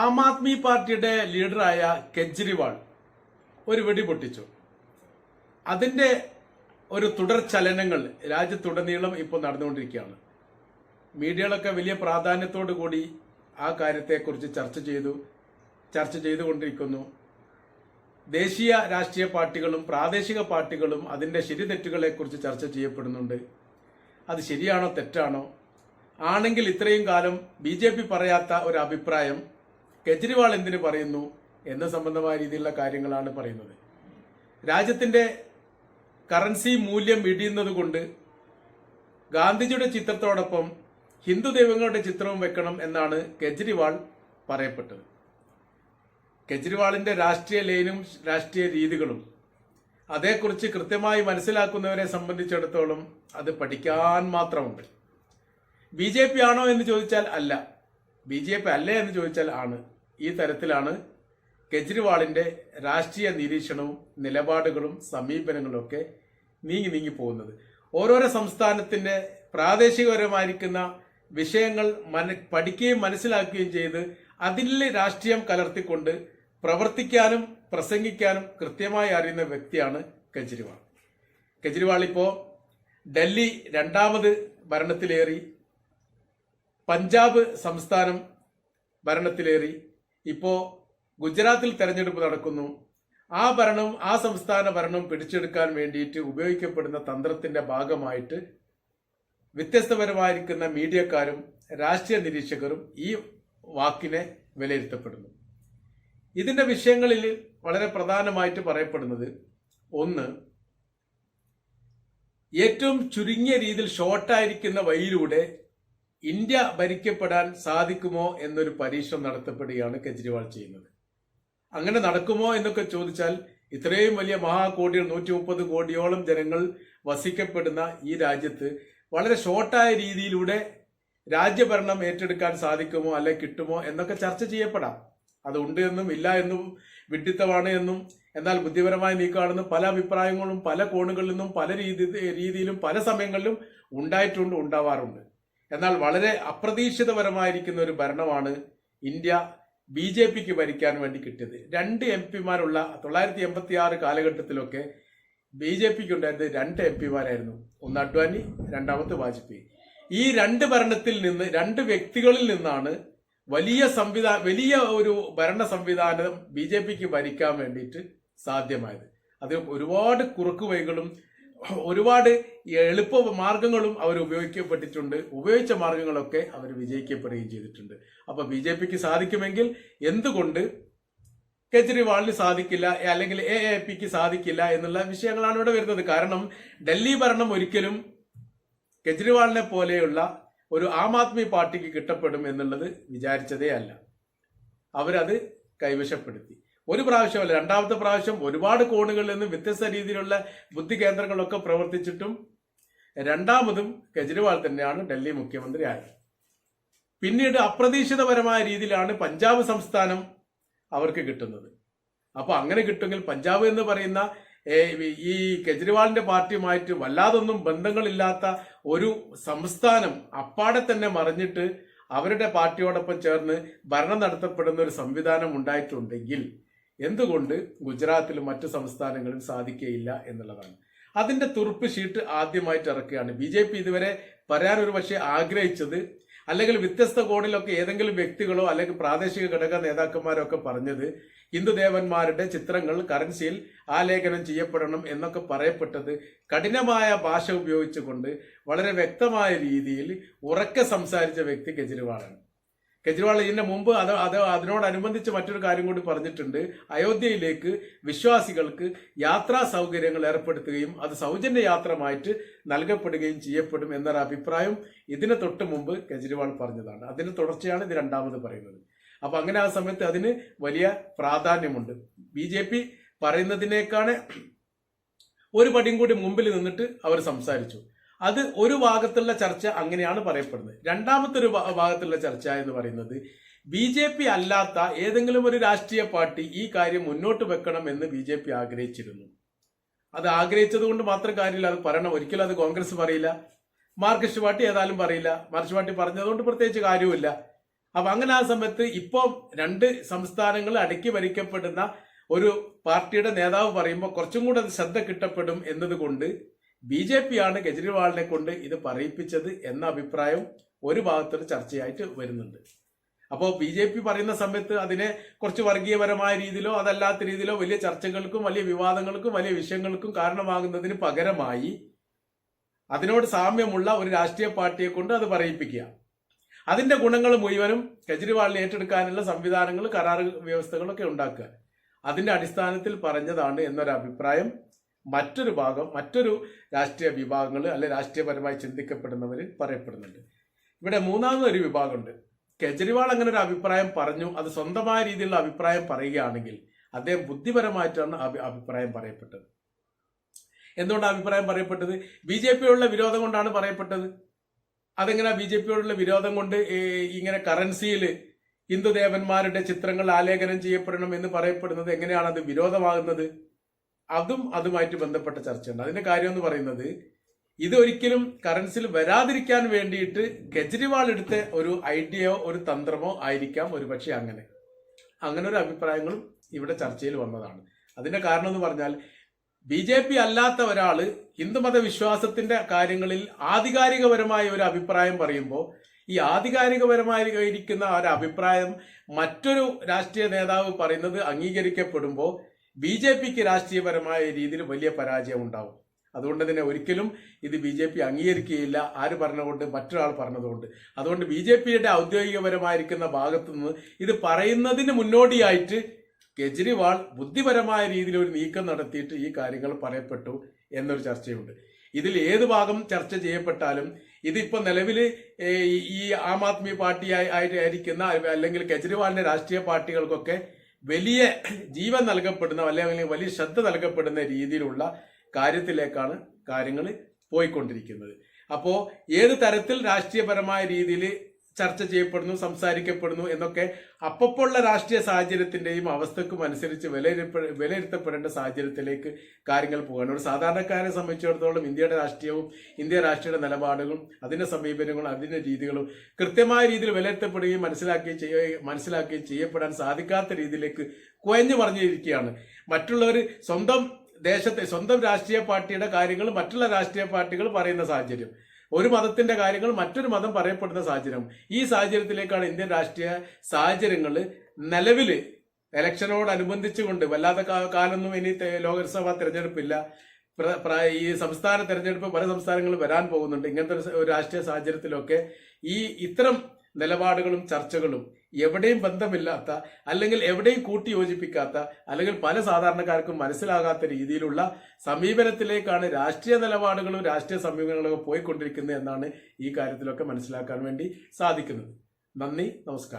ആം ആദ്മി പാർട്ടിയുടെ ലീഡറായ കെജ്രിവാൾ ഒരു വെടി പൊട്ടിച്ചു. അതിന്റെ ഒരു തുടർ ചലനങ്ങൾ രാജ്യത്തുടനീളം ഇപ്പോൾ നടന്നുകൊണ്ടിരിക്കുകയാണ്. മീഡിയകളൊക്കെ വലിയ പ്രാധാന്യത്തോടു കൂടി ആ കാര്യത്തെക്കുറിച്ച് ചർച്ച ചെയ്തുകൊണ്ടിരിക്കുന്നു. ദേശീയ രാഷ്ട്രീയ പാർട്ടികളും പ്രാദേശിക പാർട്ടികളും അതിന്റെ ശരിതെറ്റുകളെക്കുറിച്ച് ചർച്ച ചെയ്യപ്പെടുന്നുണ്ട്. അത് ശരിയാണോ തെറ്റാണോ? ആണെങ്കിൽ ഇത്രയും കാലം BJP പറയാത്ത ഒരു അഭിപ്രായം കെജ്രിവാൾ എന്തിനു പറയുന്നു എന്ന സംബന്ധമായ രീതിയിലുള്ള കാര്യങ്ങളാണ് പറയുന്നത്. രാജ്യത്തിന്റെ കറൻസി മൂല്യം ഇടിയുന്നത് കൊണ്ട് ഗാന്ധിജിയുടെ ചിത്രത്തോടൊപ്പം ഹിന്ദു ദൈവങ്ങളുടെ ചിത്രവും വെക്കണം എന്നാണ് കെജ്രിവാൾ പറയപ്പെട്ടത്. കെജ്രിവാളിന്റെ രാഷ്ട്രീയ ലൈനും രാഷ്ട്രീയ രീതികളും അതേക്കുറിച്ച് കൃത്യമായി മനസ്സിലാക്കുന്നവരെ സംബന്ധിച്ചിടത്തോളം അത് പഠിക്കാൻ മാത്രമുണ്ട്. BJP ആണോ എന്ന് ചോദിച്ചാൽ അല്ല, BJP അല്ലേ എന്ന് ചോദിച്ചാൽ ആണ്. ഈ തരത്തിലാണ് കെജ്രിവാളിന്റെ രാഷ്ട്രീയ നിരീക്ഷണവും നിലപാടുകളും സമീപനങ്ങളും ഒക്കെ നീങ്ങി പോകുന്നത്. ഓരോരോ സംസ്ഥാനത്തിന്റെ പ്രാദേശികപരമായിരിക്കുന്ന വിഷയങ്ങൾ പഠിക്കുകയും മനസ്സിലാക്കുകയും ചെയ്ത് അതിൽ രാഷ്ട്രീയം കലർത്തിക്കൊണ്ട് പ്രവർത്തിക്കാനും പ്രസംഗിക്കാനും കൃത്യമായി അറിയുന്ന വ്യക്തിയാണ് കെജ്രിവാൾ. കെജ്രിവാൾ ഇപ്പോ ഡൽഹി രണ്ടാമത് ഭരണത്തിലേറി, പഞ്ചാബ് സംസ്ഥാനം ഭരണത്തിലേറി, ഇപ്പോ ഗുജറാത്തിൽ തെരഞ്ഞെടുപ്പ് നടക്കുന്നു. ആ സംസ്ഥാന ഭരണം പിടിച്ചെടുക്കാൻ വേണ്ടിയിട്ട് ഉപയോഗിക്കപ്പെടുന്ന തന്ത്രത്തിന്റെ ഭാഗമായിട്ട് വ്യത്യസ്തപരമായിരിക്കുന്ന മീഡിയക്കാരും രാഷ്ട്രീയ നിരീക്ഷകരും ഈ വാക്കിനെ വിലയിരുത്തപ്പെടുന്നു. ഇതിന്റെ വിഷയങ്ങളിൽ വളരെ പ്രധാനമായിട്ട് പറയപ്പെടുന്നത്, ഒന്ന്, ഏറ്റവും ചുരുങ്ങിയ രീതിയിൽ ഷോർട്ടായിരിക്കുന്ന വഴിയിലൂടെ ഇന്ത്യ ഭരിക്കപ്പെടാൻ സാധിക്കുമോ എന്നൊരു പരീക്ഷണം നടത്തപ്പെടുകയാണ് കെജ്രിവാൾ ചെയ്യുന്നത്. അങ്ങനെ നടക്കുമോ എന്നൊക്കെ ചോദിച്ചാൽ ഇത്രയും വലിയ മഹാകോടികൾ 130 കോടിയോളം ജനങ്ങൾ വസിക്കപ്പെടുന്ന ഈ രാജ്യത്ത് വളരെ ഷോർട്ടായ രീതിയിലൂടെ രാജ്യഭരണം ഏറ്റെടുക്കാൻ സാധിക്കുമോ അല്ലെ കിട്ടുമോ എന്നൊക്കെ ചർച്ച ചെയ്യപ്പെടാം. അത് ഉണ്ട് എന്നും ഇല്ല എന്നും വിഡ്ഢിത്തമാണ് എന്നും എന്നാൽ ബുദ്ധിപരമായ നീക്കമാണെന്നും പല അഭിപ്രായങ്ങളും പല കോണുകളിൽ നിന്നും പല രീതിയിലും പല സമയങ്ങളിലും ഉണ്ടാവാറുണ്ട്. എന്നാൽ വളരെ അപ്രതീക്ഷിതപരമായിരിക്കുന്ന ഒരു ഭരണമാണ് ഇന്ത്യ BJPക്ക് ഭരിക്കാൻ വേണ്ടി കിട്ടിയത്. 2 MP-മാരുള്ള 1986 കാലഘട്ടത്തിലൊക്കെ BJPക്ക് ഉണ്ടായത് 2 MP-മാരായിരുന്നു. ഒന്ന് അഡ്വാനി, രണ്ടാമത്തെ വാജ്പേയി. ഈ 2 ഭരണത്തിൽ നിന്ന് 2 വ്യക്തികളിൽ നിന്നാണ് വലിയ ഒരു ഭരണ സംവിധാനം BJPക്ക് ഭരിക്കാൻ വേണ്ടിയിട്ട് സാധ്യമായത്. അത് ഒരുപാട് കുറുക്കുവഴികളും ഒരുപാട് എളുപ്പ മാർഗങ്ങളും അവർ ഉപയോഗിച്ച മാർഗങ്ങളൊക്കെ അവർ വിജയിക്കപ്പെടുകയും ചെയ്തിട്ടുണ്ട്. അപ്പൊ BJPക്ക് സാധിക്കുമെങ്കിൽ എന്തുകൊണ്ട് കെജ്രിവാളിന് സാധിക്കില്ല, അല്ലെങ്കിൽ AAPക്ക് സാധിക്കില്ല എന്നുള്ള വിഷയങ്ങളാണ് ഇവിടെ വരുന്നത്. കാരണം ഡൽഹി ഭരണം ഒരിക്കലും കെജ്രിവാളിനെ പോലെയുള്ള ഒരു ആം ആദ്മി പാർട്ടിക്ക് കിട്ടപ്പെടും എന്നുള്ളത് വിചാരിച്ചതേ അല്ല. അവരത് കൈവശപ്പെടുത്തി. ഒരു പ്രാവശ്യമല്ല, രണ്ടാമത്തെ പ്രാവശ്യം ഒരുപാട് കോണുകളിൽ നിന്നും വ്യത്യസ്ത രീതിയിലുള്ള ബുദ്ധി കേന്ദ്രങ്ങളൊക്കെ പ്രവർത്തിച്ചിട്ടും രണ്ടാമതും കെജ്രിവാൾ തന്നെയാണ് ഡൽഹി മുഖ്യമന്ത്രി ആയത്. പിന്നീട് അപ്രതീക്ഷിതപരമായ രീതിയിലാണ് പഞ്ചാബ് സംസ്ഥാനം അവർക്ക് കിട്ടുന്നത്. അപ്പൊ അങ്ങനെ കിട്ടുമെങ്കിൽ പഞ്ചാബ് എന്ന് പറയുന്ന ഈ കെജ്രിവാളിന്റെ പാർട്ടിയുമായിട്ട് വല്ലാതൊന്നും ബന്ധങ്ങളില്ലാത്ത ഒരു സംസ്ഥാനം അപ്പാടെ തന്നെ മറിഞ്ഞിട്ട് അവരുടെ പാർട്ടിയോടൊപ്പം ചേർന്ന് ഭരണം നടത്തപ്പെടുന്ന ഒരു സംവിധാനം ഉണ്ടായിട്ടുണ്ടെങ്കിൽ എന്തുകൊണ്ട് ഗുജറാത്തിലും മറ്റു സംസ്ഥാനങ്ങളിലും സാധിക്കുകയില്ല എന്നുള്ളതാണ്. അതിന്റെ തുറുപ്പ് ഷീറ്റ് ആദ്യമായിട്ട് ഇറക്കുകയാണ്. BJP ഇതുവരെ പറയാൻ ഒരു പക്ഷേ ആഗ്രഹിച്ചത്, അല്ലെങ്കിൽ വ്യത്യസ്ത കോണിലൊക്കെ ഏതെങ്കിലും വ്യക്തികളോ അല്ലെങ്കിൽ പ്രാദേശിക ഘടക നേതാക്കന്മാരോ ഒക്കെ പറഞ്ഞത് ഹിന്ദുദേവന്മാരുടെ ചിത്രങ്ങൾ കറൻസിയിൽ ആലേഖനം ചെയ്യപ്പെടണം എന്നൊക്കെ പറയപ്പെട്ടത് കഠിനമായ ഭാഷ ഉപയോഗിച്ചുകൊണ്ട് വളരെ വ്യക്തമായ രീതിയിൽ ഉറക്കെ സംസാരിച്ച വ്യക്തി കെജ്രിവാളാണ്. കെജ്രിവാൾ ഇതിന്റെ മുമ്പ് അതിനോടനുബന്ധിച്ച് മറ്റൊരു കാര്യം കൂടി പറഞ്ഞിട്ടുണ്ട്. അയോധ്യയിലേക്ക് വിശ്വാസികൾക്ക് യാത്രാ സൗകര്യങ്ങൾ ഏർപ്പെടുത്തുകയും അത് സൗജന്യ യാത്രമായിട്ട് നൽകപ്പെടുകയും ചെയ്യപ്പെടും എന്നൊരു അഭിപ്രായം ഇതിന് തൊട്ട് മുമ്പ് കെജ്രിവാൾ പറഞ്ഞതാണ്. അതിന് തുടർച്ചയാണ് ഇത് രണ്ടാമത് പറയുന്നത്. അപ്പൊ അങ്ങനെ ആ സമയത്ത് അതിന് വലിയ പ്രാധാന്യമുണ്ട്. BJP പറയുന്നതിനേക്കാണ് ഒരു പടിയും കൂടി മുമ്പിൽ നിന്നിട്ട് അവർ സംസാരിച്ചു. അത് ഒരു ഭാഗത്തുള്ള ചർച്ച അങ്ങനെയാണ് പറയപ്പെടുന്നത്. രണ്ടാമത്തെ ഒരു ഭാഗത്തുള്ള ചർച്ച എന്ന് പറയുന്നത് BJP അല്ലാത്ത ഏതെങ്കിലും ഒരു രാഷ്ട്രീയ പാർട്ടി ഈ കാര്യം മുന്നോട്ട് വെക്കണം എന്ന് BJP ആഗ്രഹിച്ചിരുന്നു. അത് ആഗ്രഹിച്ചത് കൊണ്ട് മാത്രം കാര്യമില്ല, അത് പറയണം. ഒരിക്കലും അത് കോൺഗ്രസ് പറയില്ല, മാർക്സിസ്റ്റ് പാർട്ടി ഏതായാലും പറയില്ല. മാർക്സിസ്റ്റ് പാർട്ടി പറഞ്ഞതുകൊണ്ട് പ്രത്യേകിച്ച് കാര്യവുമില്ല. അപ്പൊ അങ്ങനെ ആ സമയത്ത് ഇപ്പം 2 സംസ്ഥാനങ്ങൾ അടക്കി ഭരിക്കപ്പെടുന്ന ഒരു പാർട്ടിയുടെ നേതാവ് പറയുമ്പോൾ കുറച്ചും കൂടെ അത് ശ്രദ്ധ കിട്ടപ്പെടും എന്നതുകൊണ്ട് BJP ആണ് കെജ്രിവാളിനെ കൊണ്ട് ഇത് പറയിപ്പിച്ചത് എന്ന അഭിപ്രായം ഒരു ഭാഗത്തൊരു ചർച്ചയായിട്ട് വരുന്നുണ്ട്. അപ്പോൾ BJP പറയുന്ന സമയത്ത് അതിനെ കുറച്ച് വർഗീയപരമായ രീതിയിലോ അതല്ലാത്ത രീതിയിലോ വലിയ ചർച്ചകൾക്കും വലിയ വിവാദങ്ങൾക്കും വലിയ വിഷയങ്ങൾക്കും കാരണമാകുന്നതിന് പകരമായി അതിനോട് സാമ്യമുള്ള ഒരു രാഷ്ട്രീയ പാർട്ടിയെ കൊണ്ട് അത് പറയിപ്പിക്കുക. അതിന്റെ ഗുണങ്ങൾ മുഴുവനും കെജ്രിവാളിനെ ഏറ്റെടുക്കാനുള്ള സംവിധാനങ്ങൾ, കരാർ വ്യവസ്ഥകളൊക്കെ ഉണ്ടാക്കുക. അതിന്റെ അടിസ്ഥാനത്തിൽ പറഞ്ഞതാണ് എന്നൊരു അഭിപ്രായം മറ്റൊരു രാഷ്ട്രീയ വിഭാഗങ്ങൾ അല്ലെ രാഷ്ട്രീയപരമായി ചിന്തിക്കപ്പെടുന്നവർ പറയപ്പെടുന്നുണ്ട്. ഇവിടെ മൂന്നാമതൊരു വിഭാഗമുണ്ട്. കെജ്രിവാൾ അങ്ങനെ ഒരു അഭിപ്രായം പറഞ്ഞു, അത് സ്വന്തമായ രീതിയിലുള്ള അഭിപ്രായം പറയുകയാണെങ്കിൽ അദ്ദേഹം ബുദ്ധിപരമായിട്ടാണ് അഭിപ്രായം പറയപ്പെട്ടത്. എന്തുകൊണ്ടാണ് അഭിപ്രായം പറയപ്പെട്ടത്? BJPയോടുള്ള വിരോധം കൊണ്ടാണ് പറയപ്പെട്ടത്. അതെങ്ങനെ BJPയോടുള്ള വിരോധം കൊണ്ട് ഇങ്ങനെ കറൻസിയിൽ ഹിന്ദുദേവന്മാരുടെ ചിത്രങ്ങൾ ആലേഖനം ചെയ്യപ്പെടണം എന്ന് പറയപ്പെടുന്നത് എങ്ങനെയാണ് അത് വിരോധമാകുന്നത്? അതുമായിട്ട് ബന്ധപ്പെട്ട ചർച്ചയുണ്ട്. അതിന്റെ കാര്യം എന്ന് പറയുന്നത് ഇത് ഒരിക്കലും കറൻസിയിൽ വരാതിരിക്കാൻ വേണ്ടിയിട്ട് കെജ്രിവാൾ എടുത്ത ഒരു ഐഡിയയോ ഒരു തന്ത്രമോ ആയിരിക്കാം ഒരുപക്ഷെ. അങ്ങനെ ഒരു അഭിപ്രായങ്ങളും ഇവിടെ ചർച്ചയിൽ വന്നതാണ്. അതിന്റെ കാരണം എന്ന് പറഞ്ഞാൽ BJP അല്ലാത്ത ഒരാള് ഹിന്ദുമത വിശ്വാസത്തിന്റെ കാര്യങ്ങളിൽ ആധികാരികപരമായ ഒരു അഭിപ്രായം പറയുമ്പോൾ ഈ ആധികാരികപരമായിരിക്കുന്ന ഒരു അഭിപ്രായം മറ്റൊരു രാഷ്ട്രീയ നേതാവ് പറയുന്നത് അംഗീകരിക്കപ്പെടുമ്പോൾ BJPക്ക് രാഷ്ട്രീയപരമായ രീതിയിൽ വലിയ പരാജയം ഉണ്ടാവും. അതുകൊണ്ട് തന്നെ ഒരിക്കലും ഇത് BJP അംഗീകരിക്കുകയില്ല. ആര് പറഞ്ഞുകൊണ്ട്? മറ്റൊരാൾ പറഞ്ഞതുകൊണ്ട്. അതുകൊണ്ട് BJPയുടെ ഔദ്യോഗികപരമായിരിക്കുന്ന ഭാഗത്തു നിന്ന് ഇത് പറയുന്നതിന് മുന്നോടിയായിട്ട് കെജ്രിവാൾ ബുദ്ധിപരമായ രീതിയിൽ ഒരു നീക്കം നടത്തിയിട്ട് ഈ കാര്യങ്ങൾ പറയപ്പെട്ടു എന്നൊരു ചർച്ചയുണ്ട്. ഇതിൽ ഏത് ഭാഗം ചർച്ച ചെയ്യപ്പെട്ടാലും ഇതിപ്പോ നിലവിൽ ഈ ആം ആദ്മി പാർട്ടി ആയിരിക്കുന്ന അല്ലെങ്കിൽ കെജ്രിവാളിന്റെ രാഷ്ട്രീയ പാർട്ടികൾക്കൊക്കെ വലിയ ജീവൻ നൽകപ്പെടുന്ന അല്ലെങ്കിൽ വലിയ ശ്രദ്ധ നൽകപ്പെടുന്ന രീതിയിലുള്ള കാര്യത്തിലേക്കാണ് കാര്യങ്ങൾ പോയിക്കൊണ്ടിരിക്കുന്നത്. അപ്പോ ഏത് തരത്തിൽ രാഷ്ട്രീയപരമായ രീതിയിൽ ചർച്ച ചെയ്യപ്പെടുന്നു, സംസാരിക്കപ്പെടുന്നു എന്നൊക്കെ അപ്പപ്പോഴുള്ള രാഷ്ട്രീയ സാഹചര്യത്തിന്റെയും അവസ്ഥക്കും അനുസരിച്ച് വിലയിരുത്തപ്പെടേണ്ട സാഹചര്യത്തിലേക്ക് കാര്യങ്ങൾ പോവുകയാണ്. ഒരു സാധാരണക്കാരെ സംബന്ധിച്ചിടത്തോളം ഇന്ത്യയുടെ രാഷ്ട്രീയവും ഇന്ത്യ രാഷ്ട്രീയ നിലപാടുകളും അതിന്റെ സമീപനങ്ങളും അതിന്റെ രീതികളും കൃത്യമായ രീതിയിൽ വിലയിരുത്തപ്പെടുകയും മനസ്സിലാക്കുകയും ചെയ്യപ്പെടാൻ സാധിക്കാത്ത രീതിയിലേക്ക് കുഴഞ്ഞു പറഞ്ഞിരിക്കുകയാണ്. മറ്റുള്ളവർ സ്വന്തം രാഷ്ട്രീയ പാർട്ടിയുടെ കാര്യങ്ങൾ മറ്റുള്ള രാഷ്ട്രീയ പാർട്ടികൾ പറയുന്ന സാഹചര്യം, ഒരു മതത്തിന്റെ കാര്യങ്ങൾ മറ്റൊരു മതം പറയപ്പെടുന്ന സാഹചര്യം. ഈ സാഹചര്യത്തിലേക്കാണ് ഇന്ത്യൻ രാഷ്ട്രീയ സാഹചര്യങ്ങൾ നിലവിൽ ഇലക്ഷനോടനുബന്ധിച്ചുകൊണ്ട് വല്ലാത്ത കാലൊന്നും ഇനി ലോക്സഭാ തെരഞ്ഞെടുപ്പില്ല, ഈ സംസ്ഥാന തെരഞ്ഞെടുപ്പ് പല സംസ്ഥാനങ്ങളും വരാൻ പോകുന്നുണ്ട്. ഇങ്ങനത്തെ ഒരു രാഷ്ട്രീയ സാഹചര്യത്തിലൊക്കെ ഇത്തരം നിലപാടുകളും ചർച്ചകളും എവിടെയും ബന്ധമില്ലാത്ത അല്ലെങ്കിൽ എവിടെയും കൂട്ടിയോജിപ്പിക്കാത്ത അല്ലെങ്കിൽ പല സാധാരണക്കാർക്കും മനസ്സിലാകാത്ത രീതിയിലുള്ള സമീപനത്തിലേക്കാണ് രാഷ്ട്രീയ നിലപാടുകളും രാഷ്ട്രീയ സമീപനങ്ങളും പോയിക്കൊണ്ടിരിക്കുന്നത് എന്നാണ് ഈ കാര്യത്തിലൊക്കെ മനസ്സിലാക്കാൻ വേണ്ടി സാധിക്കുന്നത്. നന്ദി, നമസ്കാരം.